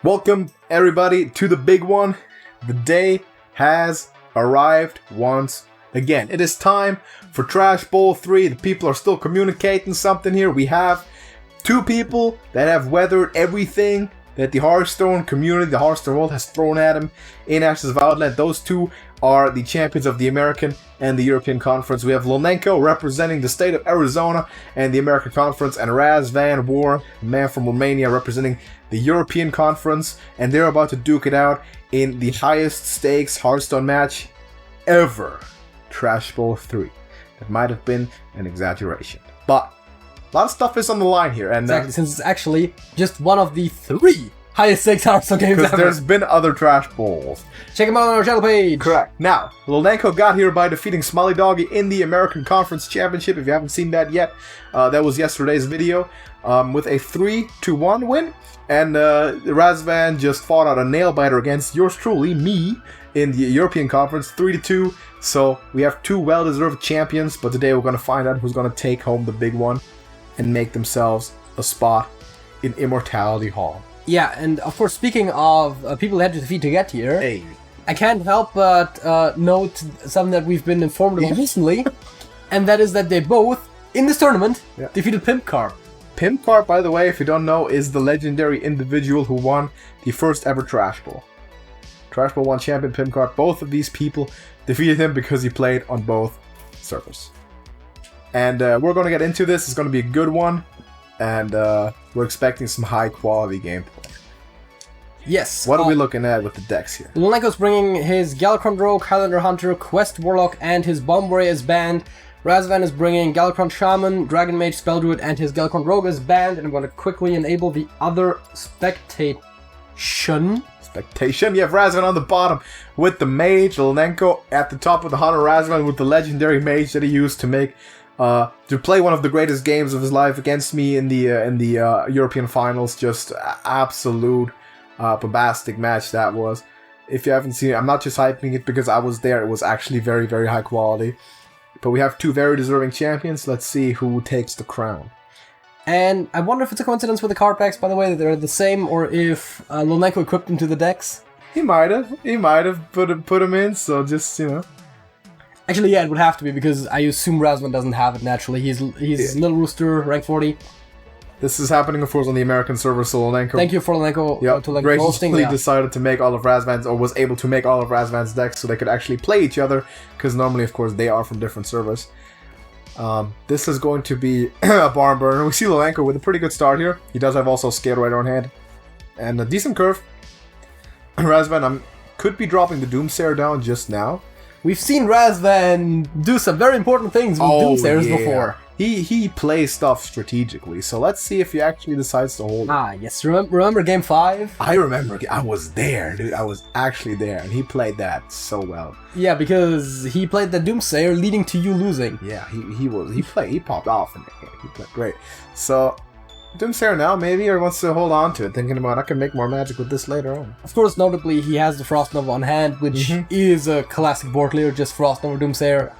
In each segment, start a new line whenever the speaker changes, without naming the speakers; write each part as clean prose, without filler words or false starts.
Welcome, everybody, to the big one. The day has arrived once again. It is time for Trash Bowl 3. The people are still communicating something here. We have two people that have weathered everything that the Hearthstone community, the Hearthstone world, has thrown at them in Ashes of Outland. Those two are the champions of the American and the European Conference. We have Lulnenko representing the state of Arizona and the American Conference, and RazvanWar, a man from Romania, representing the European Conference, and they're about to duke it out in the highest stakes Hearthstone match ever, Trash Bowl 3. That might have been an exaggeration, but a lot of stuff is on the line here, and
exactly, since it's actually just one of the 3 highest stakes Hearthstone games ever.
There's been other Trash Bowls.
Check them out on our channel page.
Correct. Now, Lulnenko got here by defeating Smiley Doggy in the American Conference Championship. If you haven't seen that yet, that was yesterday's video, with a 3-1 win. And Razvan just fought out a nail-biter against yours truly, me, in the European Conference, 3-2. So we have two well-deserved champions, but today we're going to find out who's going to take home the big one and make themselves a spot in Immortality Hall.
Yeah, and of course, speaking of people that had to defeat to get here,
hey,
I can't help but note something that we've been informed about recently, and that is that they both, in this tournament, defeated Pimpcar.
Pimpcar, by the way, if you don't know, is the legendary individual who won the first ever Trash Bowl. Trash Bowl 1 champion Pimpcar. Both of these people defeated him because he played on both servers. And we're going to get into this. It's going to be a good one. And we're expecting some high quality gameplay.
Yes.
What are we looking at with the decks here?
Lulnenko's bringing his Galakron Rogue, Highlander Hunter, Quest Warlock, and his Bomb Warrior as band. Razvan is bringing Galakron Shaman, Dragon Mage, Spell Druid, and his Galakron Rogue as band. And I'm going to quickly enable the other Spectation.
You have Razvan on the bottom with the Mage, Lulnenko at the top with the Hunter, Razvan with the legendary Mage that he used to make to play one of the greatest games of his life against me in the European finals. Just absolute bombastic match that was. If you haven't seen it, I'm not just hyping it because I was there. It was actually very, very high quality. But we have two very deserving champions. Let's see who takes the crown.
And I wonder if it's a coincidence with the card packs, by the way, that they're the same, or if Lulnenko equipped them to the decks.
He might have put him in. So just, you know.
Actually, yeah, it would have to be, because I assume Razvan doesn't have it naturally. He's Little Rooster, rank 40.
This is happening, of course, on the American server, so Lulnenko.
Thank you for Lulnenko.
Graciously decided to make all of Razvan's, or was able to make all of Razvan's decks so they could actually play each other, because normally, of course, they are from different servers. This is going to be a barn burner. We see Lulnenko with a pretty good start here. He does have also Scale Rider on hand, and a decent curve. Razvan could be dropping the Doomsayer down just now.
We've seen Razvan do some very important things with Doomsayers before.
He plays stuff strategically, so let's see if he actually decides to hold it.
Yes. Remember Game 5?
I remember. I was there, dude. I was actually there, and he played that so well.
Yeah, because he played the Doomsayer, leading to you losing.
Yeah, he popped off in that game. He played great. So Doomsayer now, maybe, or wants to hold on to it, thinking about I can make more magic with this later on.
Of course, notably, he has the Frost Nova on hand, which is a classic board clear, just Frost Nova Doomsayer.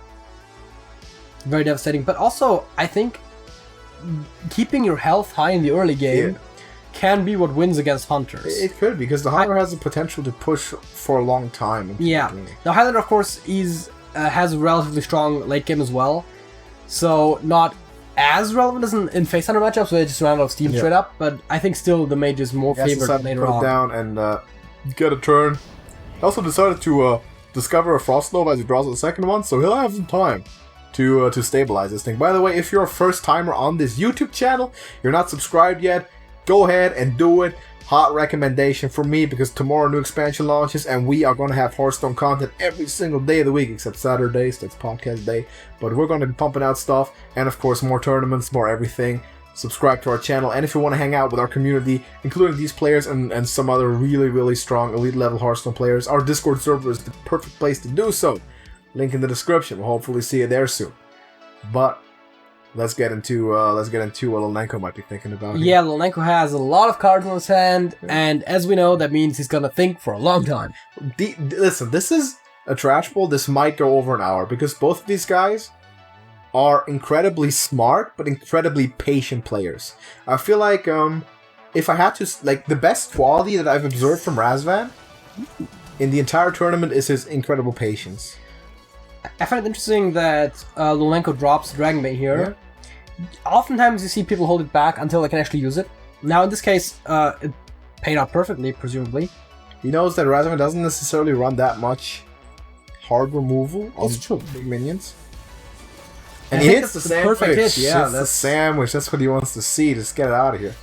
Very devastating, but also, I think keeping your health high in the early game can be what wins against Hunters.
It could, because the Hunter has the potential to push for a long time.
Yeah. Now, Highlander, of course, has a relatively strong late game as well, so not as relevant as in Face Hunter matchups, where they just ran out of steam straight up, but I think still the Mage is more favored later on.
Put it down and get a turn. He also decided to discover a Frost Nova as he draws the second one, so he'll have some time to stabilize this thing. By the way, if you're a first timer on this YouTube channel, you're not subscribed yet, go ahead and do it. Hot recommendation for me, because tomorrow new expansion launches and we are going to have Hearthstone content every single day of the week except Saturdays. That's podcast day, but we're going to be pumping out stuff, and of course more tournaments, more everything. Subscribe to our channel, and if you want to hang out with our community, including these players and some other really, really strong elite level Hearthstone players, our Discord server is the perfect place to do so. Link in the description. We'll hopefully see you there soon. But let's get into what Lulnenko might be thinking about here.
Yeah, Lulnenko has a lot of cards in his hand, and as we know, that means he's gonna think for a long time.
Listen, this is a Trash Bowl. This might go over an hour, because both of these guys are incredibly smart, but incredibly patient players. I feel like if I had to, like, the best quality that I've observed from Razvan in the entire tournament is his incredible patience.
I find it interesting that lulnenko drops Dragonbait here. Yeah. Oftentimes you see people hold it back until they can actually use it. Now in this case, it paid out perfectly, presumably.
He knows that Razvan doesn't necessarily run that much hard removal on big minions. And he hits the sandwich.
Hit. Yeah,
that's the sandwich. That's what he wants to see. Just get it out of here.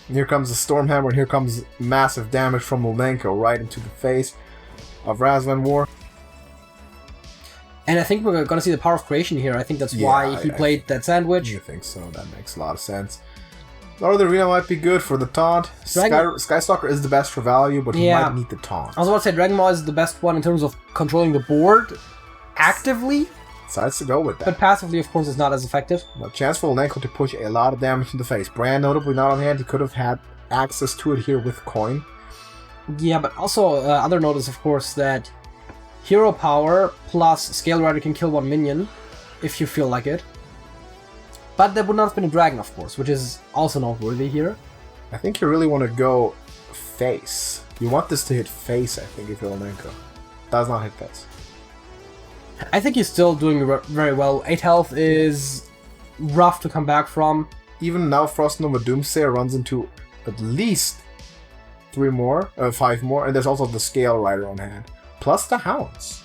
And here comes the Stormhammer, and here comes massive damage from lulnenko right into the face of RazvanWar.
And I think we're going to see the power of creation here. I think that's why he played that sandwich.
You think so? That makes a lot of sense. Lord of the Arena might be good for the taunt. Skystalker is the best for value, but he might need the taunt.
I was about to say Dragonmaw is the best one in terms of controlling the board actively.
Decides to go with that.
But passively, of course, is not as effective.
A chance for lulnenko to push a lot of damage in the face. Brand notably not on hand. He could have had access to it here with coin.
Yeah, but also other note is, of course, that hero power plus Scale Rider can kill one minion if you feel like it. But that would not have been a dragon, of course, which is also noteworthy here.
I think you really want to go face. You want this to hit face, I think, if you're lulnenko. Does not hit face.
I think he's still doing very well. 8 health is rough to come back from.
Even now, Frost Nova Doomsayer runs into at least 5 more, and there's also the Scale Rider on hand. Plus the Hounds.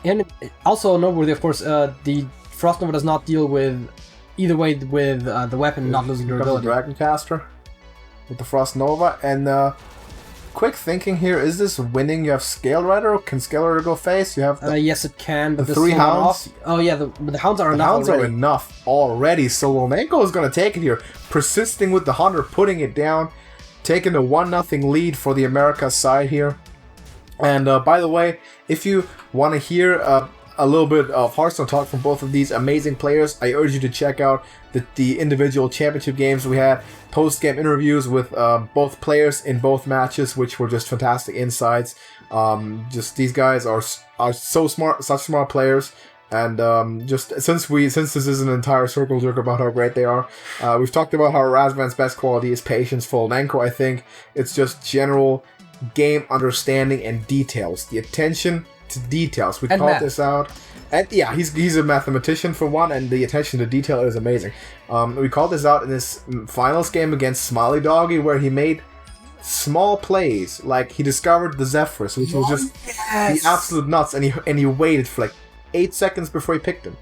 And also noteworthy, of course, the Frost Nova does not deal with either way with the weapon not losing durability.
Dragon Caster with the Frost Nova, and quick thinking here: is this winning? You have Scale Rider. Can Scale Rider go face? You have
yes, it can. But
the 3 Hounds.
Oh yeah, the Hounds are enough.
Hounds are enough already. So lulnenko is going to take it here, persisting with the Hunter, putting it down, taking the 1-0 lead for the Americas side here. And by the way, if you want to hear a little bit of Hearthstone talk from both of these amazing players, I urge you to check out the individual championship games we had, post-game interviews with both players in both matches, which were just fantastic insights. Just these guys are so smart, such smart players. And just since this is an entire circle jerk about how great they are, we've talked about how Razvan's best quality is patience. For lulnenko, I think it's just general game understanding and details, the attention to details. We called this out, and yeah, he's a mathematician for one, and the attention to detail is amazing. We called this out in this finals game against Smiley Doggy, where he made small plays, like he discovered the Zephyrus, which was just the absolute nuts, and he waited for like 8 seconds before he picked him,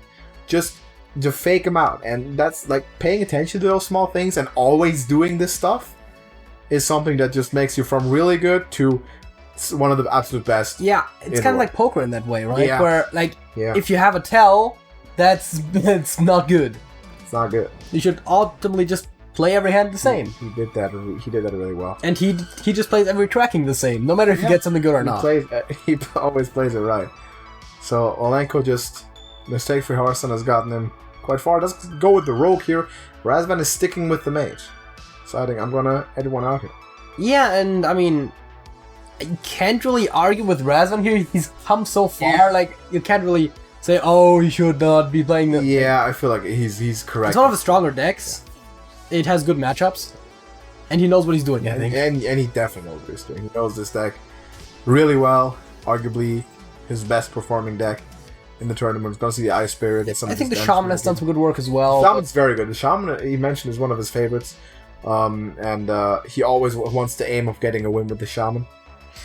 just to fake him out. And that's like paying attention to those small things and always doing this stuff is something that just makes you from really good to one of the absolute best.
Yeah, it's kind of like poker in that way, right?
Yeah.
Where, like, if you have a tell, that's not good.
It's not good.
You should ultimately just play every hand the same.
He did that really well.
And he just plays every tracking the same, no matter if he gets something good or not.
He always plays it right. So lulnenko, just mistake-free Hearthstone has gotten him quite far. Let's go with the rogue here. Razvan is sticking with the mage. So I think I'm gonna edit one out here.
Yeah, and I mean, you can't really argue with Razvan here. He's come so far, like, you can't really say, oh, he should not be playing this.
Yeah, I feel like he's correct.
It's one of the stronger decks. It has good matchups. And he knows what he's doing, I think.
And he definitely knows what he's doing. He knows this deck really well. Arguably his best performing deck in the tournament. Gonna see the Ice Spirit.
I think the Shaman has done some good work as well.
The Shaman's very good. The Shaman, he mentioned, is one of his favorites. And he always wants to aim of getting a win with the Shaman.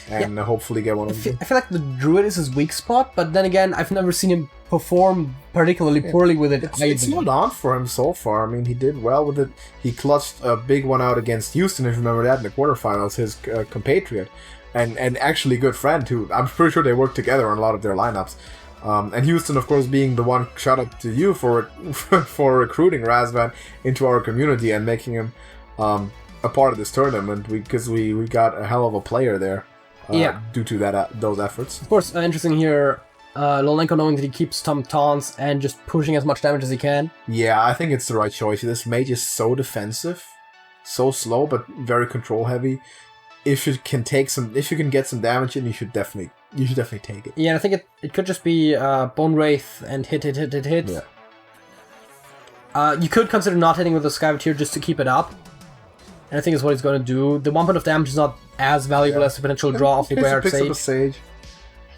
And hopefully get one of them.
I feel like the Druid is his weak spot, but then again, I've never seen him perform particularly poorly with it.
It's not on for him so far. I mean, he did well with it. He clutched a big one out against Houston, if you remember that, in the quarterfinals, his compatriot. And actually good friend, too. I'm pretty sure they worked together on a lot of their lineups. And Houston, of course, being the one, shout out to you for recruiting Razvan into our community and making him a part of this tournament, because we got a hell of a player there due to those efforts.
Of course, interesting here, lulnenko knowing that he keeps some taunts and just pushing as much damage as he can.
Yeah, I think it's the right choice. This mage is so defensive, so slow, but very control heavy. If you can get some damage in, you should definitely take it.
Yeah, I think it could just be Bone Wraith and hit. Yeah. You could consider not hitting with the Skyveteer just to keep it up. And I think is what he's going to do. The 1 point of damage is not as valuable as the potential draw of the Bayard
picks up a
Sage.
Sage.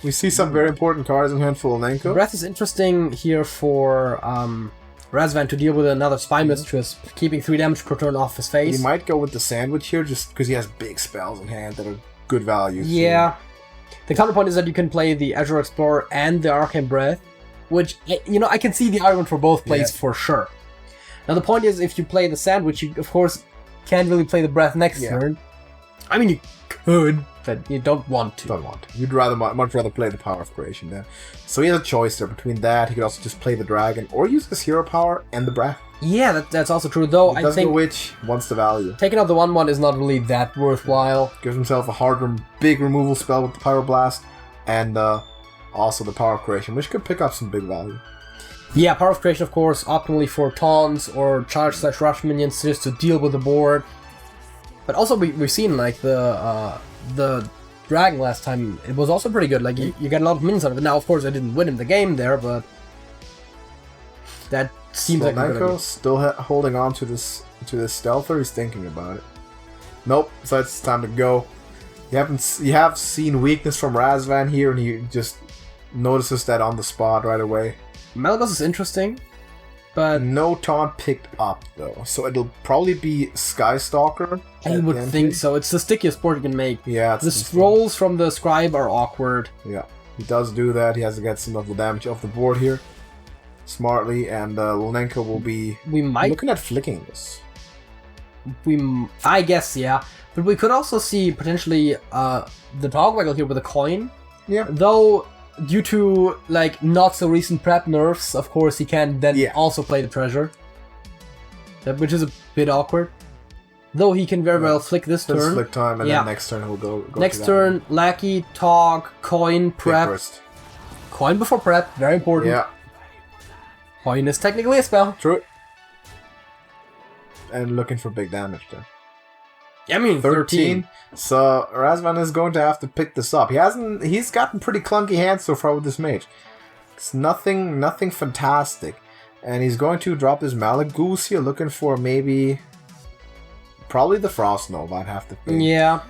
We see some very important cards in hand for lulnenko.
Breath is interesting here for Razvan to deal with another Spy Mistress, keeping 3 damage per turn off his face.
He might go with the sandwich here just because he has big spells in hand that are good value.
Yeah. The counterpoint is that you can play the Azure Explorer and the Arcane Breath, which, you know, I can see the argument for both plays for sure. Now the point is, if you play the sandwich, you of course can't really play the Breath next turn. I mean, you could, but you don't want to.
Don't want to. You'd much rather play the Power of Creation then. So he has a choice there between that. He could also just play the Dragon, or use his Hero Power and the Breath.
Yeah, that's also true, though.
I think which wants the value.
Taking out the 1/1 is not really that worthwhile.
Gives himself a hard, big removal spell with the Pyroblast, and also the Power of Creation, which could pick up some big value.
Yeah, Power of Creation, of course, optimally for taunts or charge/rush minions just to deal with the board. But also, we've seen, like, the Dragon last time, it was also pretty good. Like, you get a lot of minions out of it. Now, of course, I didn't win in the game there, but that seems like a good idea.
Still holding on to this stealth, or he's thinking about it. Nope, so it's time to go. You have seen weakness from Razvan here, and he just notices that on the spot right away.
Malygos is interesting, but
no taunt picked up though, so it'll probably be Skystalker.
I would think so. It's the stickiest board you can make.
Yeah,
the scrolls from the scribe are awkward.
Yeah, he does do that. He has to get some of the damage off the board here smartly, and lulnenko will be looking at flicking this.
I guess, yeah. But we could also see potentially the dog waggle here with a coin.
Yeah.
Though, due to like not so recent prep nerfs, of course he can then also play the treasure. Which is a bit awkward. Though he can very well flick this turn.
Flick time, and then next turn he'll go
next turn, lackey, tog, coin, prep. Coin before prep, very important.
Yeah.
Coin is technically a spell.
True. And looking for big damage there.
I mean, 13.
So Razvan is going to have to pick this up. He's gotten pretty clunky hands so far with this mage. It's nothing fantastic. And he's going to drop his Malygos here, looking for probably the Frost Nova, I'd have to think.
Yeah.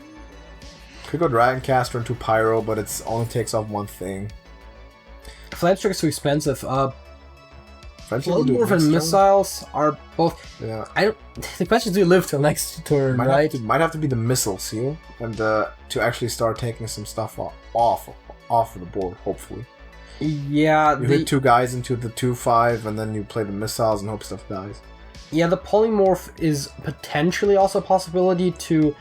Could go Dragoncaster into Pyro, but it only takes off one thing.
Flight Trick is too expensive.
Bloodmorph
and missiles are both.
Yeah.
The question is, do you live till next turn, right?
Might have to be the missile seal, and to actually start taking some stuff off of the board. Hopefully.
Yeah.
You hit 2 guys into the 2/5, and then you play the missiles and hope stuff dies.
Yeah, the polymorph is potentially also a possibility to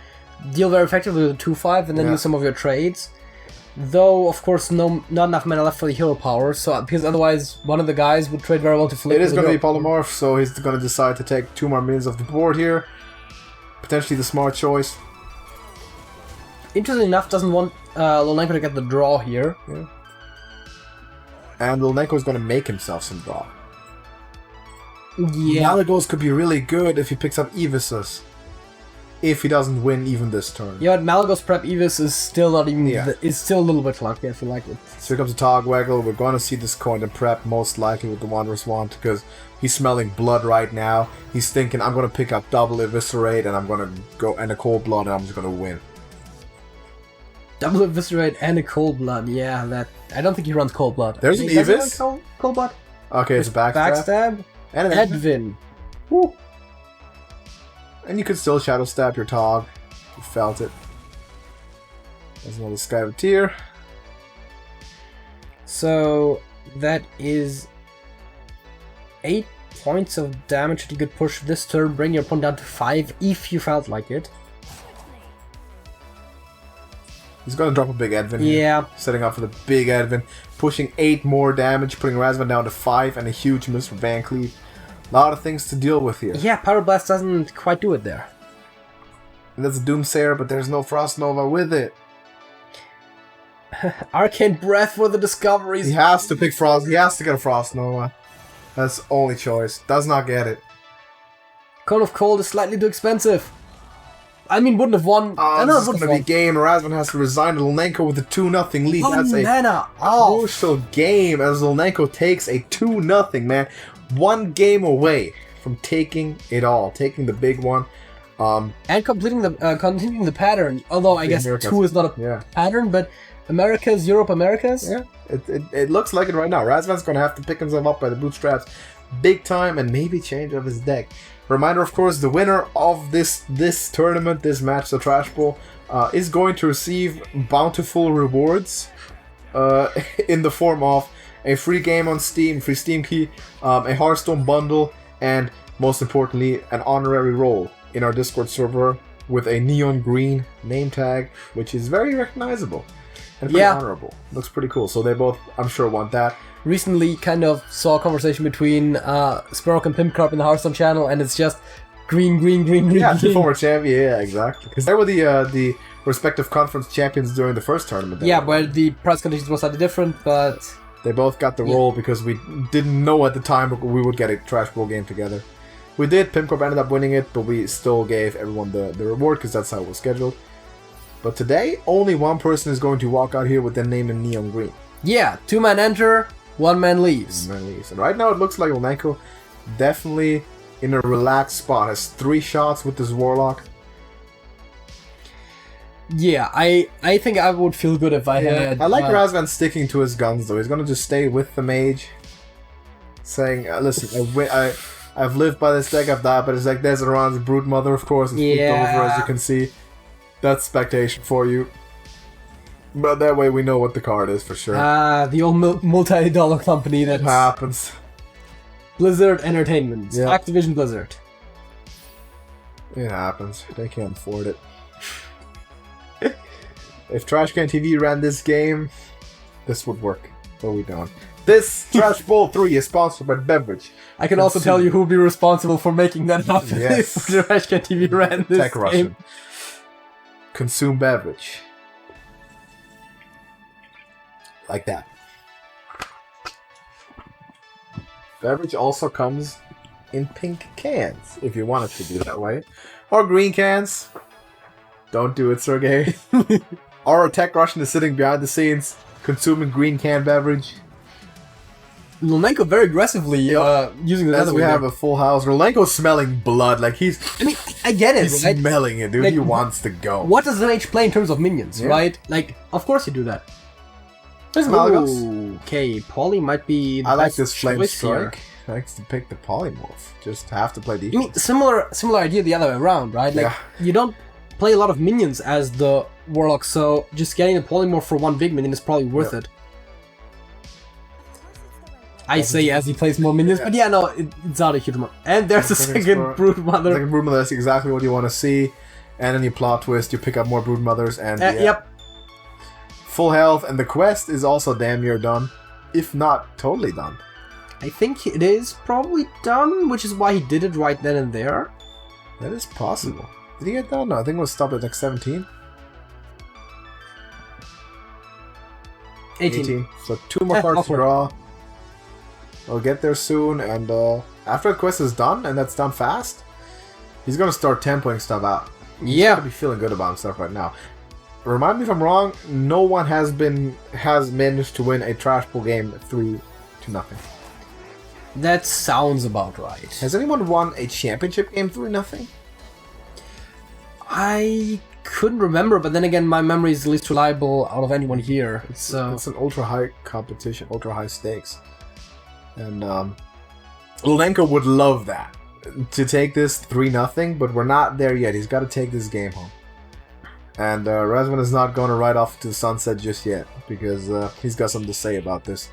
deal very effectively with the 2/5, and then use some of your trades. Though, of course, not enough mana left for the hero power, so because otherwise one of the guys would trade very well to flip.
It is going to be polymorph, so he's going to decide to take 2 more minions off the board here. Potentially the smart choice.
Interestingly enough, doesn't want lulnenko to get the draw here.
Yeah. And lulnenko is going to make himself some draw.
Yeah.
Malygos could be really good if he picks up Evisus. If he doesn't win even this turn.
Yeah, but Malygos prep Evis is still not even. Is still a little bit clunky, I feel like it.
So here comes a Tog Waggle. We're going to see this coin in prep, most likely with the Wanderer's Wand, because he's smelling blood right now. He's thinking, I'm going to pick up double Eviscerate, and I'm going to go and a Cold Blood, and I'm just going to win.
Double Eviscerate and a Cold Blood, yeah, that. I don't think he runs Cold Blood.
There's an Evis?
Cold Blood?
Okay, it's a backstab.
And an Edvin.
Woo! And you could still Shadow Stab your Tog. You felt it. There's another Skyveteer.
So that is 8 points of damage that you could push this turn, bring your opponent down to 5 if you felt like it.
He's gonna drop a big Edvin here. Setting up for the big Edvin. Pushing 8 more damage, putting Razvan down to 5, and a huge miss for Van Cleave. A lot of things to deal with here.
Yeah, Pyroblast doesn't quite do it there.
And that's a Doomsayer, but there's no Frost Nova with it.
Arcane Breath for the discoveries.
He has to pick Frost. He has to get a Frost Nova. That's the only choice. Does not get it.
Cone of Cold is slightly too expensive. I mean, wouldn't have won.
This is going to be game. Razvan has to resign to lulnenko with a 2-0 lead. That's a crucial game as lulnenko takes a 2-0, man. 1 game away from taking it all. Taking the big one.
And continuing the pattern, although I guess
Americas.
2 is not a pattern, but Americas, Europe, Americas.
Yeah, it looks like it right now. Razvan's gonna have to pick himself up by the bootstraps big time and maybe change up his deck. Reminder, of course, the winner of this tournament, this match, the Trash Bowl, is going to receive bountiful rewards in the form of a free game on Steam, free Steam key, a Hearthstone bundle, and most importantly, an honorary role in our Discord server with a neon green name tag, which is very recognizable and pretty honorable. Looks pretty cool. So they both, I'm sure, want that.
Recently, kind of saw a conversation between Sparrow and Pimpcarp in the Hearthstone channel, and it's just green.
Yeah,
green.
former champion. Yeah, exactly. Because they were the respective conference champions during the first tournament.
Yeah, where the prize conditions were slightly different, but
they both got the role because we didn't know at the time we would get a Trash Bowl game together. We did. Pimpcorp ended up winning it, but we still gave everyone the reward because that's how it was scheduled. But today, only one person is going to walk out here with their name in neon green.
Yeah, 2-man enter, 1-man leaves.
And right now it looks like lulnenko definitely in a relaxed spot. Has 3 shots with this Warlock.
Yeah, I think I would feel good if I had...
I like Razvan sticking to his guns though. He's gonna just stay with the mage. Saying, listen, I've lived by this deck, I've died by this deck. There's Aran's Broodmother, of course. It's flipped over, as you can see. That's spectation for you. But that way we know what the card is for sure.
The old multi-dollar company that
happens.
Blizzard Entertainment.
Yeah.
Activision Blizzard.
It happens. They can't afford it. If TrashcanTV ran this game, this would work. But we don't. This Trash Bowl 3 is sponsored by Beverage.
I can also tell you who will be responsible for making that happen.
Yes.
If TrashcanTV ran this
Tech
game.
Russian. Consume Beverage. Like that. Beverage also comes in pink cans, if you want it to be that way. Or green cans. Don't do it, Sergey. Or Tech Russian is sitting behind the scenes, consuming green can beverage.
lulnenko very aggressively using the
As we have a full house. lulnenko's smelling blood. Like he's...
I mean, I get it,
He's
right?
smelling it, dude.
Like,
he wants to go.
What does the mage play in terms of minions, right? Like, of course you do that.
There's Malagos.
Okay, Poly might be the
I like
best
this Flame
choice
Strike.
here.
I like to pick the Polymorph. Just have to play
I mean,
defense.
similar idea the other way around, right? Like, you don't play a lot of minions as the Warlock, so just getting a Polymorph for one big minion is probably worth it. I say as he plays more minions, but yeah, no, it's not a huge amount. And there's a second Broodmother.
Second Broodmother, that's exactly what you want to see. And then you plot twist, you pick up more Broodmothers, and
yep.
Full health, and the quest is also damn near done. If not totally done.
I think it is probably done, which is why he did it right then and there.
That is possible. Did he get done? No, I think it was stopped at like 17.
18.
So 2 more cards to draw. We'll get there soon, and after the quest is done, and that's done fast, he's gonna start templating stuff out. He's gonna be feeling good about himself right now. Remind me if I'm wrong, no one has managed to win a Trash Bowl game 3-0.
That sounds about right.
Has anyone won a championship game 3-0?
I couldn't remember, but then again, my memory is the least reliable out of anyone here.
It's an ultra high competition, ultra high stakes. And lulnenko would love that, to take this 3-0, but we're not there yet. He's got to take this game home. And Razvan is not going to ride off to the sunset just yet, because he's got something to say about this.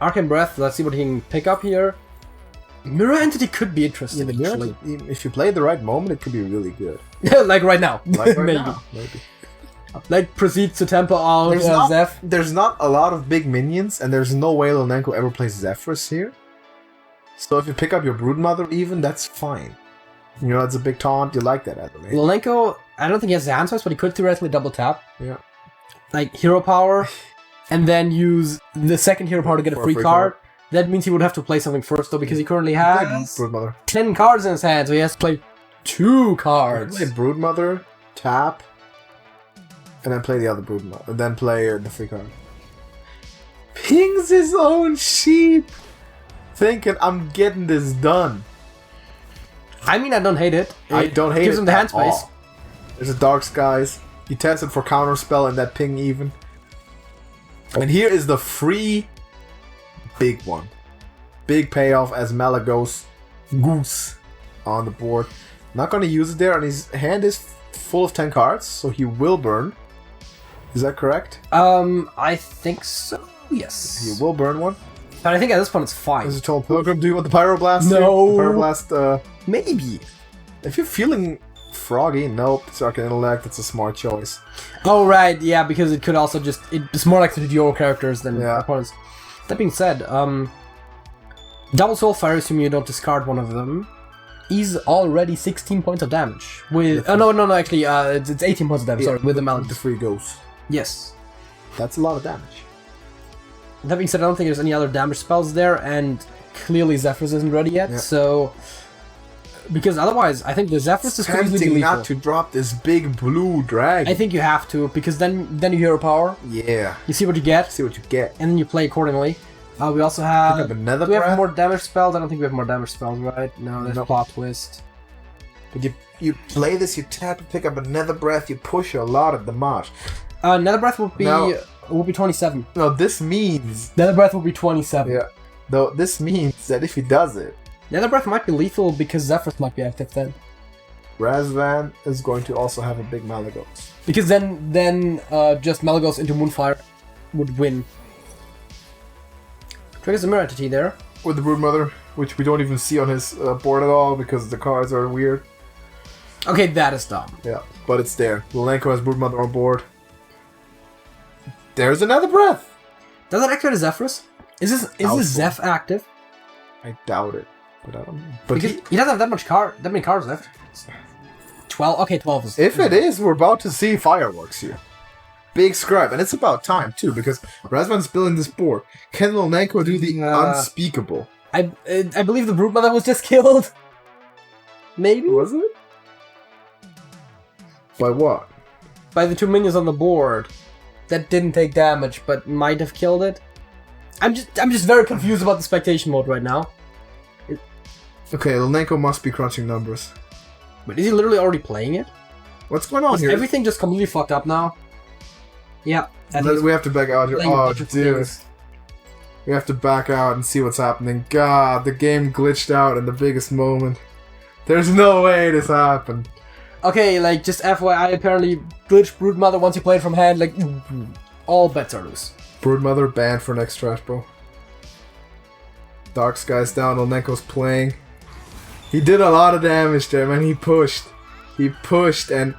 Arcane Breath, let's see what he can pick up here. Mirror Entity could be interesting, actually.
If you play the right moment, it could be really good.
Like right now.
Like right now, maybe.
Like, proceeds to tempo out Zeph.
There's not a lot of big minions, and there's no way lulnenko ever plays Zephyrus here. So if you pick up your Broodmother even, that's fine. You know, that's a big taunt. You like that, Adelaide.
lulnenko, I don't think he has the answers, but he could theoretically double tap.
Yeah.
Like, hero power, and then use the second hero power to get a free card. That means he would have to play something first, though, because he currently has 10 cards in his hand, so he has to play 2 cards.
Play Broodmother, tap, and then play the other Broodmother, and then play the free card. Pings his own sheep, thinking, I'm getting this done.
I mean, I don't hate it.
I don't hate it.
Gives him the hand
at all.
space.
There's a Dark Skies. He tested for counterspell and that ping even. And here is the free big one. Big payoff as Malagos Goose on the board. Not going to use it there, and his hand is full of 10 cards, so he will burn. Is that correct?
I think so. Yes.
He will burn one.
But I think at this point it's fine.
Is it told Pilgrim? Do you want the Pyroblast?
No.
The Pyroblast,
Maybe.
if you're feeling froggy, nope. Sark Intellect, it's a smart choice.
Oh, right. Yeah, because it could also just... It's more likely to duo characters than opponents. That being said, Double Soulfire, assuming you don't discard one of them, is already 16 points of damage. With no, actually, it's 18 points of damage, sorry, with the Malagos.
The free Ghost.
Yes.
That's a lot of damage.
That being said, I don't think there's any other damage spells there, and clearly Zephyrs isn't ready yet, so... Because otherwise, I think the Zephyrs is completely
tempting
lethal.
not to drop this big blue dragon.
I think you have to, because then you hero power.
Yeah.
You see what you get.
See what you get.
And then you play accordingly. We also have...
Pick up another
do we have
breath?
more damage spells? I don't think we have more damage spells, right? No, there's
Nope.
Plot Twist.
But you play this, you tap, you pick up another breath, you push a lot of damage.
Nether Breath would be...
Now-
would be 27.
No, this means...
Nether Breath would be 27.
Yeah. Though this means that if he does it,
Nether Breath might be lethal because Zephyrs might be active then.
Razvan is going to also have a big Malagos.
Because then just Malagos into Moonfire would win. Triggers the Mirror Entity there.
With the Broodmother, which we don't even see on his board at all because the cards are weird.
Okay, that is dumb.
Yeah, but it's there. Lulnenko has Broodmother on board. There's another breath!
Does that activate a Zephyrs? Is this Zeph active?
I doubt it, but I don't know. But
Because he doesn't have that many cards left. 12? Okay, 12 is...
if it is, we're about to see fireworks here. Big scribe, and it's about time too, because Razvan's building this board. Can Lulnenko do the unspeakable?
I believe the Broodmother was just killed. Maybe?
Was it? By what?
By the 2 minions on the board. That didn't take damage, but might have killed it. I'm just very confused about the spectation mode right now.
Okay, Lulnenko must be crunching numbers.
But is he literally already playing it?
What's going on
Is
here?
everything just completely fucked up now? Yeah.
We have to back out here.
playing a
Oh,
bunch of
dude.
things.
We have to back out and see what's happening. God, the game glitched out in the biggest moment. There's no way this happened.
Okay, like, just FYI, apparently glitch Broodmother once you play it from hand, like, all bets are loose.
Broodmother banned for next Trash Bro. Dark Skies down, Lulnenko's playing. He did a lot of damage there, man. He pushed. He pushed, and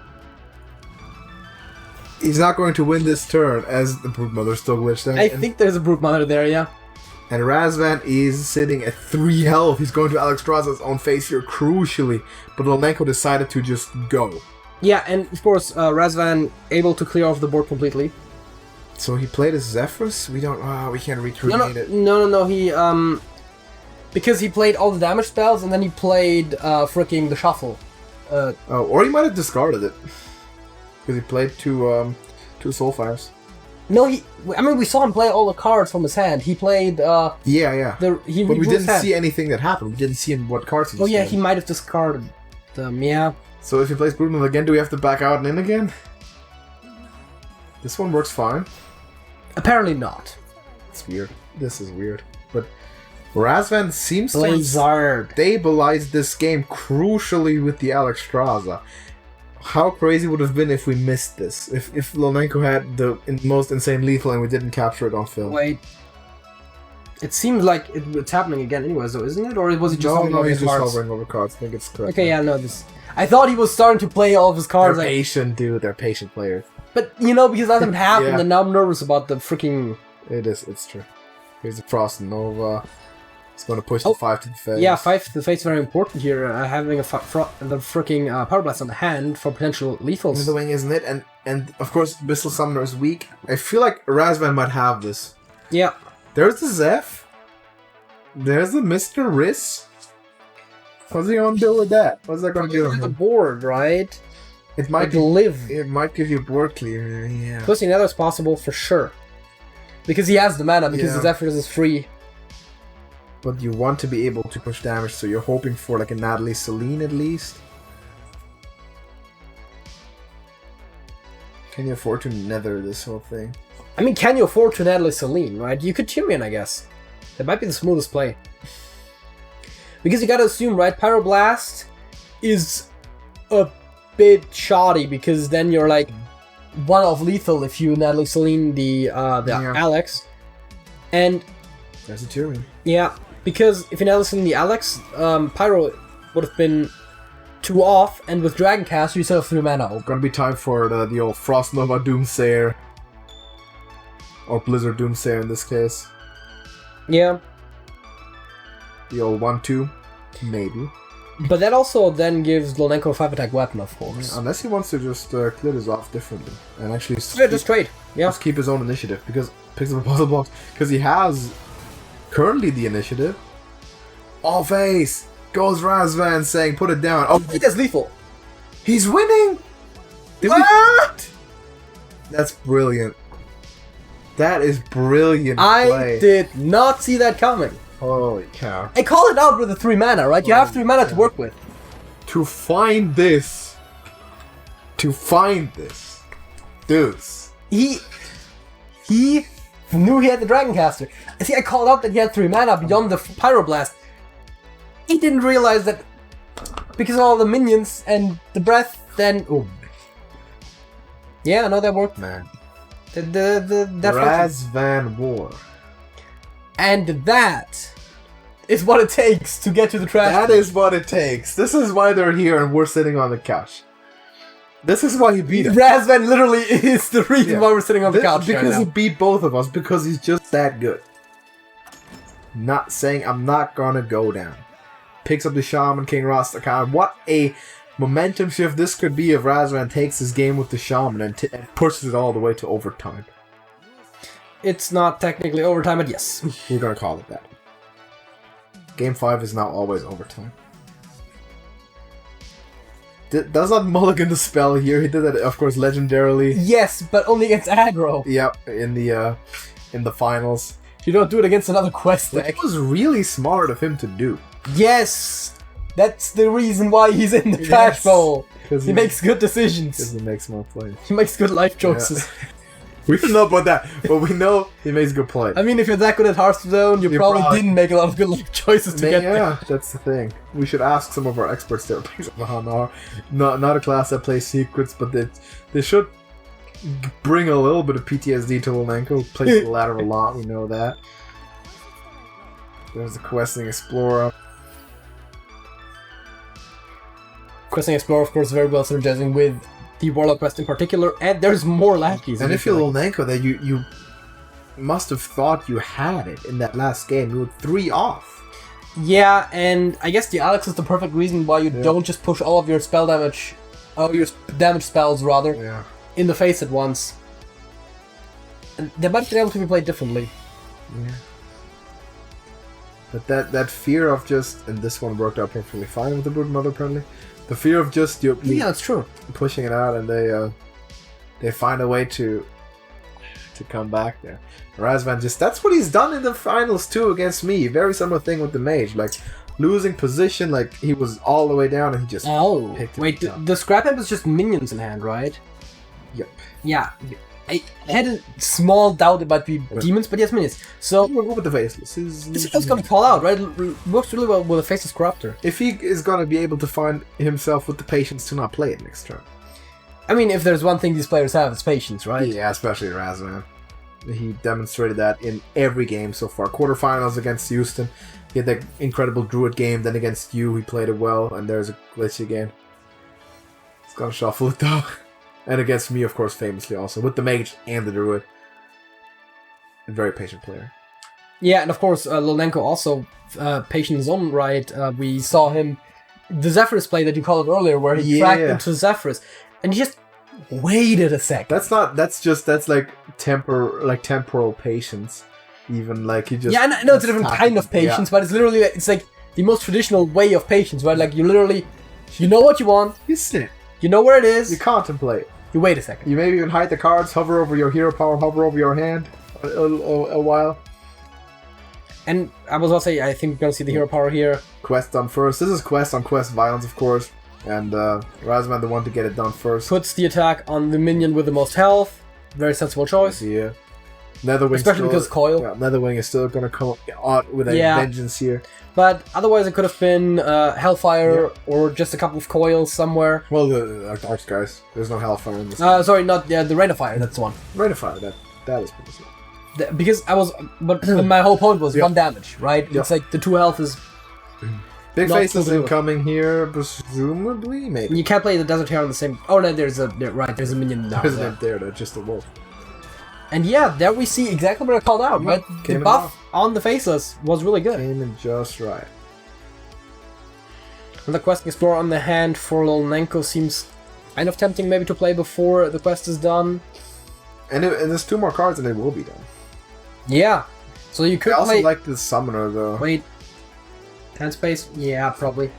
he's not going to win this turn as the Broodmother still glitched out.
I think there's a Broodmother there, yeah.
And Razvan is sitting at 3 health. He's going to Alexstrasza's own face here, crucially. But Lulnenko decided to just go.
Yeah, and of course, Razvan able to clear off the board completely.
So he played as Zephyrs? We can't recreate it.
No, he, because he played all the damage spells, and then he played, fricking the Shuffle.
Or he might have discarded it. Because he played two Soulfires.
No, we saw him play all the cards from his hand. He played,
Yeah.
but we
didn't see anything that happened. We didn't see what cards he
Oh yeah,
played.
he might have discarded them, yeah.
So if he plays Broodmother again, do we have to back out and in again? This one works fine.
Apparently not.
It's weird. This is weird. But Razvan seems to
Blizzard.
stabilize this game crucially with the Alexstrasza. How crazy would it have been if we missed this? If Lulnenko had the most insane lethal and we didn't capture it on film.
Wait. It seems like it's happening again anyways, though, isn't it? Or was he just
No, he's just
cards?
hovering over cards. I think it's correct.
Okay, yeah, no, this... I thought he was starting to play all of his
They're
cards.
patient, dude. They're patient players.
But, because nothing happened,
Yeah.
and now I'm nervous about the freaking...
It's true. Here's the Frost Nova. It's going to push the 5 to the face.
Yeah, 5 to the face very important here. Having the freaking Power Blast on the hand for potential lethals.
The wing, isn't it? And of course, Abyssal Summoner is weak. I feel like Razvan might have this.
Yeah.
There's the Zeph. There's the Mr. Riss. What's he gonna do with that? What's that gonna do?
The board, right?
It might
live.
It might give you board clear. Yeah.
Pushing Nether is possible for sure. Because he has the mana, because
Yeah.
the Zephyrs is free.
but you want to be able to push damage, so you're hoping for like a Natalie Celine at least. Can you afford to nether this whole thing?
I mean, can you afford to Natalie Celine, right? You could Timian, I guess. That might be the smoothest play. Because you gotta assume, right, Pyroblast is a bit shoddy, because then you're like one of lethal if you Natalie Celine the Alex. And
there's a Tyrion.
Yeah, because if you Natalie Celine the Alex, Pyro would have been 2 off, and with Dragoncast you still have 3 mana open.
Gonna be time for the old Frost Nova Doomsayer. Or Blizzard Doomsayer in this case.
Yeah.
The old 1-2, maybe.
But that also then gives lulnenko a 5-attack weapon, of course.
Yeah, unless he wants to just clear this off differently. And actually
just trade. Yeah.
Just keep his own initiative. Because picks up a puzzle box. Because he has currently the initiative. All face! Goes Razvan saying, put it down. Oh,
that's lethal.
He's winning! What? That's brilliant. That is brilliant play.
I did not see that coming.
Holy cow.
I call it out with the 3 mana, right? You have 3 mana to work with.
To find this. Dudes.
He knew he had the Dragoncaster. See, I called out that he had 3 mana beyond the Pyroblast. He didn't realize that because of all the minions and the breath, then... Oh. Yeah, no, that worked.
Man.
RazvanWar. And that is what it takes to get to the trash.
That is what it takes. This is why they're here and we're sitting on the couch. This is why he beat us.
Razvan literally is the reason why we're sitting on the couch
because
right
he beat both of us, because he's just that good. Not saying I'm not gonna go down. Picks up the Shaman, King Rastakhan. What a momentum shift this could be if Razvan takes his game with the Shaman and pushes it all the way to overtime.
It's not technically overtime, but yes.
We're gonna call it that. Game 5 is now always overtime. Does not mulligan the spell here. He did that, of course, legendarily.
Yes, but only against aggro.
Yep, in the finals.
You don't do it against another quest deck.
It was really smart of him to do.
Yes! That's the reason why he's in the trash bowl. He makes good decisions.
Because he makes smart plays.
He makes good life choices.
Yeah. We don't know about that, but we know he makes good play.
I mean, if you're that good at Hearthstone, you probably didn't make a lot of good life choices to get there.
Yeah, that's the thing. We should ask some of our experts there. Not a class that plays secrets, but they should bring a little bit of PTSD to lulnenko. Plays the ladder a lot, we know that. There's the Questing Explorer.
Questing Explorer, of course, very well synergizing with the Warlock quest in particular, and there's more lackeys.
And if you're lulnenko, then you must have thought you had it in that last game. You were 3 off.
Yeah, and I guess the Alex is the perfect reason why you don't just push all of your spell damage, your damage spells rather, in the face at once. And they might be able to be played differently.
Yeah. But that fear of just, and this one worked out perfectly fine with the Broodmother apparently. The fear of just
that's true.
Pushing it out, and they find a way to come back there. Razvan that's what he's done in the finals too against me. Very similar thing with the mage, like losing position, like he was all the way down and he just picked it
wait, the scrap head was just minions in hand, right?
Yep.
Yeah. I had a small doubt it might be demons, but yes, minions. So
we'll go with the faceless.
This is gonna call out, right? It works really well with a faceless corruptor.
If he is gonna be able to find himself with the patience to not play it next turn.
I mean, if there's one thing these players have, it's patience, right?
Yeah, especially Razvan. He demonstrated that in every game so far. Quarterfinals against Houston, he had that incredible Druid game. Then against you, he played it well, and there's a glitch again. He's gonna shuffle it though. And against me, of course, famously also, with the Mage and the Druid. A very patient player.
Yeah, and of course, lulnenko also patient in his own right. We saw him, the Zephyrus play that you called earlier, where he tracked into Zephyrus, and he just waited a sec.
That's like temporal patience. Even like he just...
Yeah, I know it's a different kind of patience, but it's literally, it's like the most traditional way of patience, right? Like you literally, you know what you want.
You sit.
You know where it is.
You contemplate.
You wait a second.
You maybe even hide the cards, hover over your hero power, hover over your hand a while.
And I was about to say, I think we're gonna see the hero power here.
Quest done first. This is quest on quest violence, of course. And Razvan the one to get it done first.
Puts the attack on the minion with the most health. Very sensible choice.
Yeah. Netherwing
Especially
still,
because Coil.
Yeah, Netherwing is still gonna come out with a vengeance here.
But otherwise, it could have been Hellfire or just a couple of coils somewhere.
Well, the Dark Skies. There's no Hellfire in this.
Sorry, not the Rain of Fire. That's the one.
Rain of Fire. That is pretty good.
Because I was, but my whole point was 1 damage, right? It's like the 2 health is.
Big Face is incoming here, presumably, maybe.
You can't play the Desert Hare on the same. Oh no, there's a minion now.
There's an there, that's just a wolf.
And yeah, there we see exactly what I called out, right? The buff on the faceless was really good.
Came in just right.
And the Quest Explorer on the hand for lulnenko seems kind of tempting maybe to play before the quest is done.
And there's 2 more cards and they will be done.
Yeah. So you could
I also
play...
like the Summoner though.
Wait. Hand space? Yeah, probably.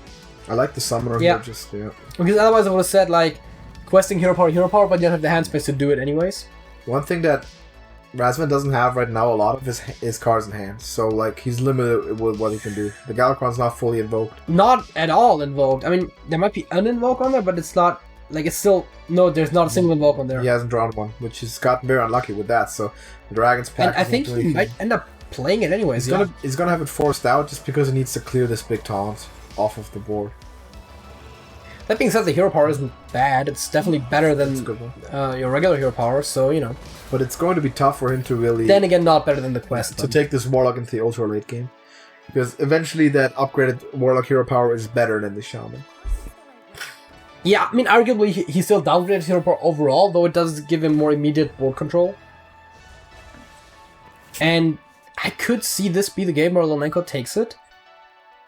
I like the Summoner here, just,
Because otherwise I would have said, like, questing hero power, but you don't have the hand space to do it anyways.
One thing that Razvan doesn't have right now a lot of his cards in hand, so like he's limited with what he can do. The Galakrond's not fully invoked.
Not at all invoked. I mean, there might be an invoke on there, but it's not like it's still there's not a single invoke on there.
He hasn't drawn one, which he's gotten very unlucky with that. So the Dragon's Pact.
And I think he might end up playing it anyways.
He's gonna have it forced out just because he needs to clear this big taunt off of the board.
That being said, the hero power isn't bad. It's definitely better than your regular hero power, so, you know.
But it's going to be tough for him to really...
Then again, not better than the quest.
To take this Warlock into the ultra late game. Because eventually that upgraded Warlock hero power is better than the Shaman.
Yeah, I mean, arguably, he still downgraded hero power overall, though it does give him more immediate board control. And I could see this be the game where lulnenko takes it.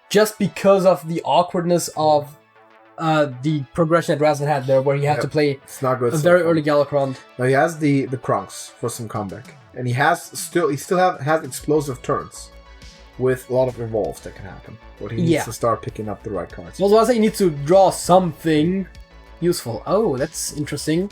Just because of the awkwardness of... the progression that Razvan had there, where he had to play a very early Galakrond.
Now he has the Krunks for some comeback, and he still has explosive turns with a lot of evolves that can happen. But he needs to start picking up the right cards.
Also, I say he needs to draw something useful. Oh, that's interesting.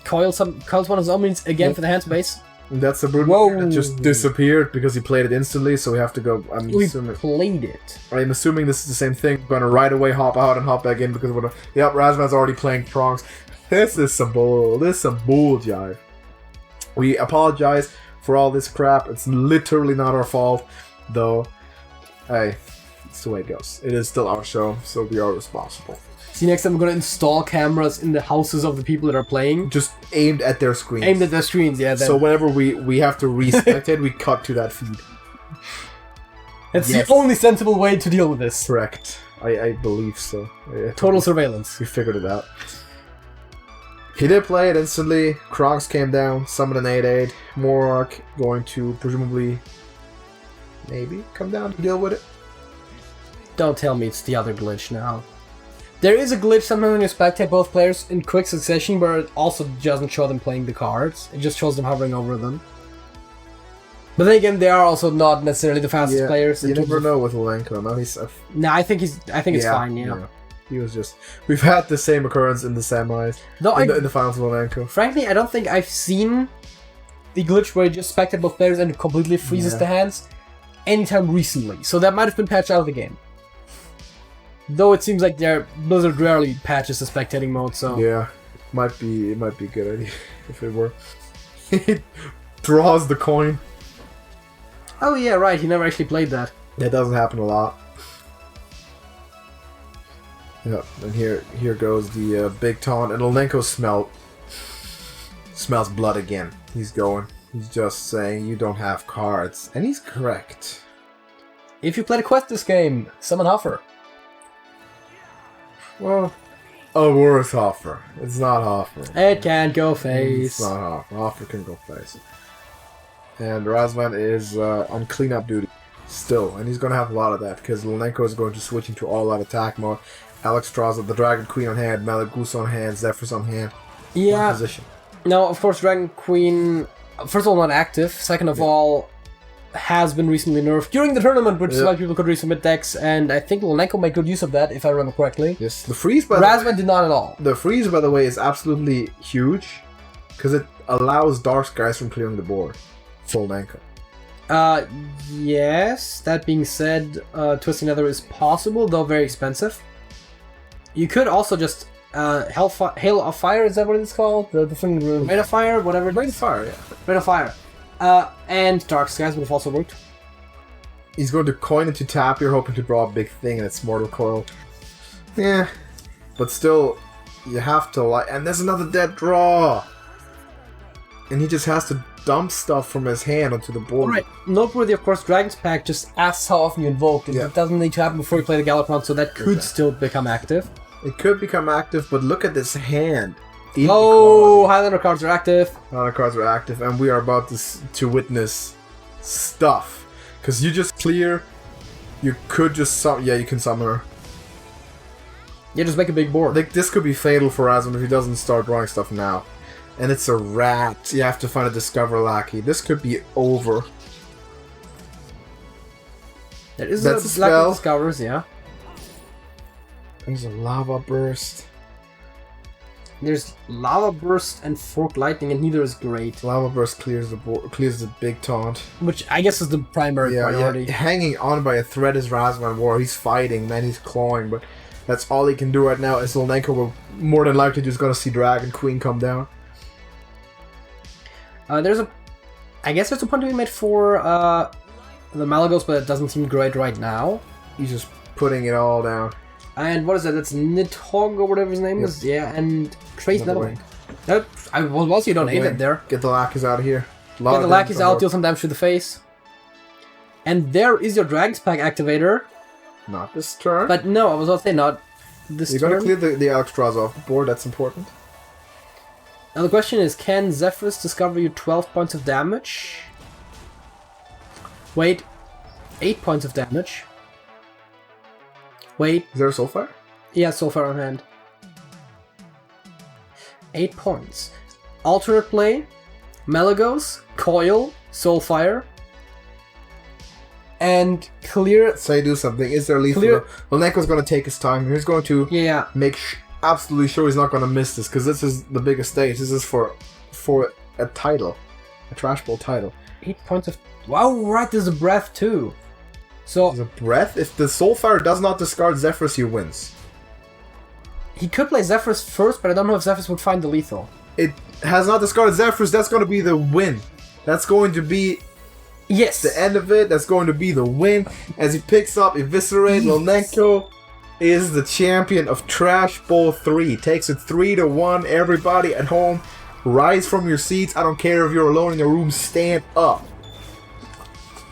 Coils one of his omens again for the hand space.
And that's a brutal that just disappeared because he played it instantly, so we have to go.
Played it.
I'm assuming this is the same thing. Gonna right away hop out and hop back in because Razvan's already playing Prongs. This is some bull. This is some bull jive. We apologize for all this crap. It's literally not our fault, though. Hey, it's the way it goes. It is still our show, so we are responsible.
See, next time I'm gonna install cameras in the houses of the people that are playing.
Just aimed at their screens.
Aimed at their screens, yeah. Then.
So whenever we have to re-spectate, we cut to that feed.
That's the only sensible way to deal with this.
Correct. I believe so.
Total surveillance.
We figured it out. He did play it instantly. Kronks came down, summoned an 8/8. Morarch going to presumably maybe come down to deal with it.
Don't tell me it's the other glitch now. There is a glitch sometimes when you spectate both players in quick succession where it also doesn't show them playing the cards. It just shows them hovering over them. But then again, they are also not necessarily the fastest players.
You never know with lulnenko. No, he's.
I think it's fine. Yeah.
He was just. We've had the same occurrence in the semis. In the finals of lulnenko.
Frankly, I don't think I've seen the glitch where you just spectate both players and it completely freezes the hands anytime recently. So that might have been patched out of the game. Though it seems like Blizzard rarely patches the spectating mode, so
yeah, it might be a good idea if it were. He draws the coin.
Oh yeah, right. He never actually played that.
That doesn't happen a lot. Yep, and here goes the big taunt, and lulnenko smells blood again. He's going. He's just saying you don't have cards, and he's correct.
If you played a quest this game, summon Huffer.
Well, a worse offer. It's not offer.
It can't go face.
It's not offer. Offer can go face. And Razvan is on cleanup duty still, and he's going to have a lot of that because lulnenko is going to switch into all-out attack mode. Alex draws the Dragon Queen on hand, Malagos on hand, Zephyr's on hand.
Yeah.
Position.
Now, of course, Dragon Queen, first of all, not active. Second of all, has been recently nerfed during the tournament, which a lot of people could resubmit decks, and I think lulnenko made good use of that, if I remember correctly.
Yes, the freeze, by
Razvan did not at all.
The freeze, by the way, is absolutely huge, because it allows Dark Skies from clearing the board. Full lulnenko.
Yes. That being said, Twisting Nether is possible, though very expensive. You could also just Hail of Fire, is that what it's called? The thing, Rain of Fire, whatever.
Rain of Fire, yeah.
Rain of Fire. And Dark Skies would have also worked.
He's going to coin into tap. You're hoping to draw a big thing, and it's Mortal Coil. Yeah, but still, you have to like. And there's another dead draw, and he just has to dump stuff from his hand onto the board.
Right. Noteworthy, of course, Dragon's Pact just asks how often you invoke. It doesn't need to happen before you play the Gallopron, so that could still become active.
It could become active, but look at this hand.
Oh, Highlander cards are active.
Highlander cards are active, and we are about to witness stuff. Because you just clear, you could just you can summon her.
Yeah, just make a big board.
Like, this could be fatal for Razvan if he doesn't start drawing stuff now. And it's a rat. You have to find a Discover Lackey. This could be over.
There is
That's
a
spell.
Discovers, yeah.
There's a Lava Burst.
There's Lava Burst and Forked Lightning, and neither is great.
Lava Burst clears the clears the big taunt.
Which I guess is the primary priority.
Yeah. Hanging on by a thread is RazvanWar. He's fighting, man. He's clawing, but that's all he can do right now. Is lulnenko will more than likely just gonna see Dragon Queen come down.
I guess there's a point to be made for the Malagos, but it doesn't seem great right now.
He's just putting it all down.
And what is that? That's Nidhogg or whatever his name is. Yeah, and Trace Netherwing. You don't name it there.
Get the lackeys out of here.
Get the lackeys out, deal some damage to the face. And there is your Dragon's Pact activator.
Not this turn.
But no, I was about to say not this turn.
You're gonna clear the Alexstrasza off the board, that's important.
Now the question is, can Zephyrus discover you 12 points of damage? Wait, 8 points of damage. Wait.
Is there a Soulfire?
Yeah, Soulfire on hand. 8 points. Alternate play, Malagos, Coil, Soulfire, and clear.
Say do something. Is there lethal? Lulnenko's gonna take his time. He's going to make absolutely sure he's not gonna miss this, because this is the biggest stage. This is for a title, a Trash Bowl title.
8 points of. Wow, right. There's a breath too. So
there's a breath. If the Soulfire does not discard Zephyrus, he wins.
He could play Zephyrus first, but I don't know if Zephyrus would find the lethal.
It has not discarded Zephyrus. That's going to be the win. That's going to be the end of it. That's going to be the win. As he picks up Eviscerate, Lulnenko is the champion of Trash Bowl 3. Takes it 3-1. Everybody at home, rise from your seats. I don't care if you're alone in your room. Stand up.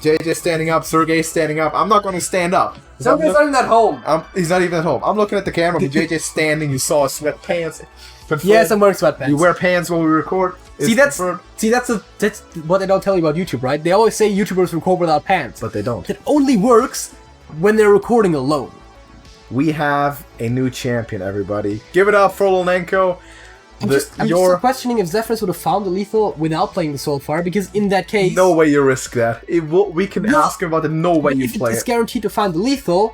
JJ standing up, Sergey standing up. I'm not going to stand up.
Sergey's not even at home.
He's not even at home. I'm looking at the camera, but JJ's standing. You saw his sweatpants. Confirmed.
Yes, I'm wearing sweatpants.
You wear pants when we record.
That's what they don't tell you about YouTube, right? They always say YouTubers record without pants.
But they don't.
It only works when they're recording alone.
We have a new champion, everybody. Give it up for Lulnenko.
I'm just questioning if Zephyrus would have found the lethal without playing the Soulfire, because in that case...
No way you risk that. We can ask him about it. No way you play it.
If it's guaranteed to find the lethal,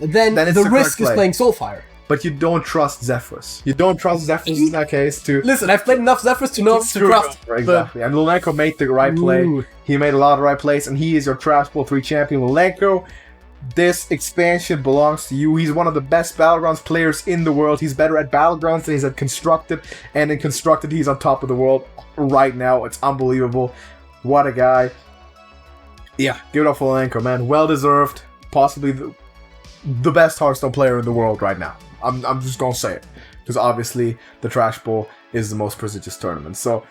then the risk is playing Soulfire.
But you don't trust Zephyrus. You don't trust Zephyrus in that case to...
Listen, I've played enough Zephyrus to know to trust.
Exactly. And Lulnenko made the right play. He made a lot of right plays, and he is your Trash Bowl 3 champion. Lulnenko, this expansion belongs to you. He's one of the best Battlegrounds players in the world. He's better at Battlegrounds than he's at Constructed. And in Constructed, he's on top of the world right now. It's unbelievable. What a guy. Yeah, give it up for Lulnenko, man. Well deserved. Possibly the best Hearthstone player in the world right now. I'm just gonna say it. Because obviously, the Trash Bowl is the most prestigious tournament. So,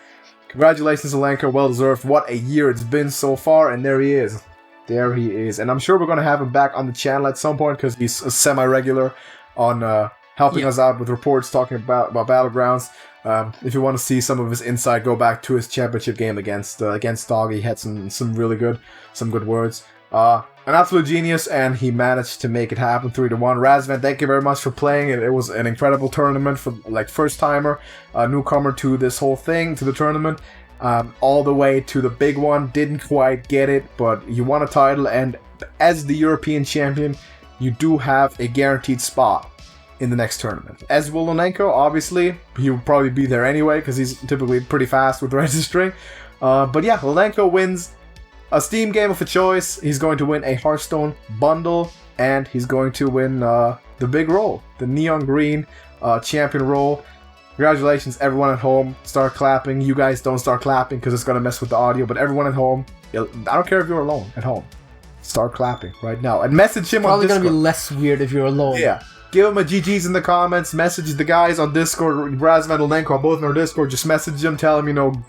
congratulations, Lulnenko. Well deserved. What a year it's been so far. And there he is. There he is. And I'm sure we're going to have him back on the channel at some point, because he's a semi-regular on helping us out with reports talking about Battlegrounds. If you want to see some of his insight, go back to his championship game against Dog. He had some really good words. An absolute genius, and he managed to make it happen 3-1. Razvan, thank you very much for playing. It was an incredible tournament for first timer, newcomer to this whole thing, to the tournament. All the way to the big one. Didn't quite get it, but you won a title, and as the European champion, you do have a guaranteed spot in the next tournament. As will Lulnenko, obviously. He will probably be there anyway, because he's typically pretty fast with registering. But yeah, Lulnenko wins a Steam game of a choice. He's going to win a Hearthstone bundle, and he's going to win the big role, the neon green champion role. Congratulations, everyone at home. Start clapping. You guys don't start clapping because it's going to mess with the audio, but everyone at home, I don't care if you're alone at home. Start clapping right now. And message him on Discord.
Probably going to be less weird if you're alone.
Yeah. Give him a GG's in the comments. Message the guys on Discord. Razvan, lulnenko are both in our Discord. Just message them. Tell them,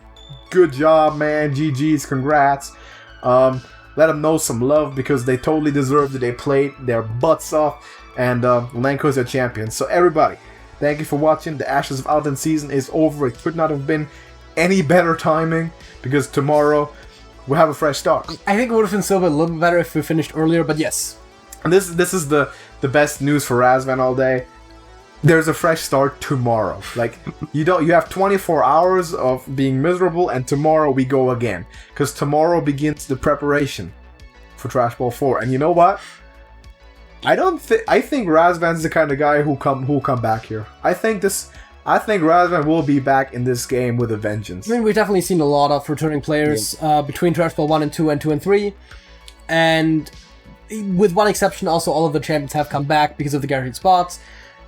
good job, man. GG's. Congrats. Let them know some love because they totally deserved it. They played their butts off. And lulnenko is their champion. So everybody, thank you for watching. The Ashes of Outland season is over. It could not have been any better timing because tomorrow we'll have a fresh start.
I think it would have been still a little bit better if we finished earlier, but yes.
And this is the best news for Razvan all day. There's a fresh start tomorrow. Like you have 24 hours of being miserable, and tomorrow we go again. Because tomorrow begins the preparation for Trash Ball 4. And you know what? I think Razvan's the kind of guy who'll come back here. I think Razvan will be back in this game with a vengeance.
I mean, we've definitely seen a lot of returning players between Trash Ball 1 and 2 and 2 and 3. And with one exception, also all of the champions have come back because of the guaranteed spots.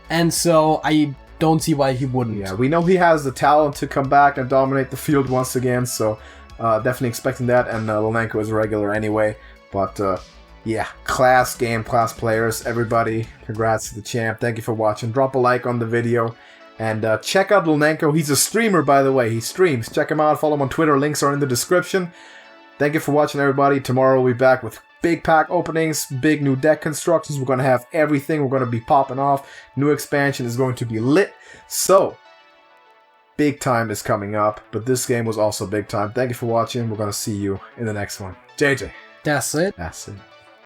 And so I don't see why he wouldn't.
Yeah, we know he has the talent to come back and dominate the field once again. So definitely expecting that. And lulnenko is a regular anyway. But yeah, class game, class players. Everybody, congrats to the champ. Thank you for watching. Drop a like on the video. And check out lulnenko. He's a streamer, by the way. He streams. Check him out. Follow him on Twitter. Links are in the description. Thank you for watching, everybody. Tomorrow we'll be back with big pack openings, big new deck constructions. We're going to have everything. We're going to be popping off. New expansion is going to be lit. So, big time is coming up. But this game was also big time. Thank you for watching. We're going to see you in the next one. JJ.
That's it.
That's it.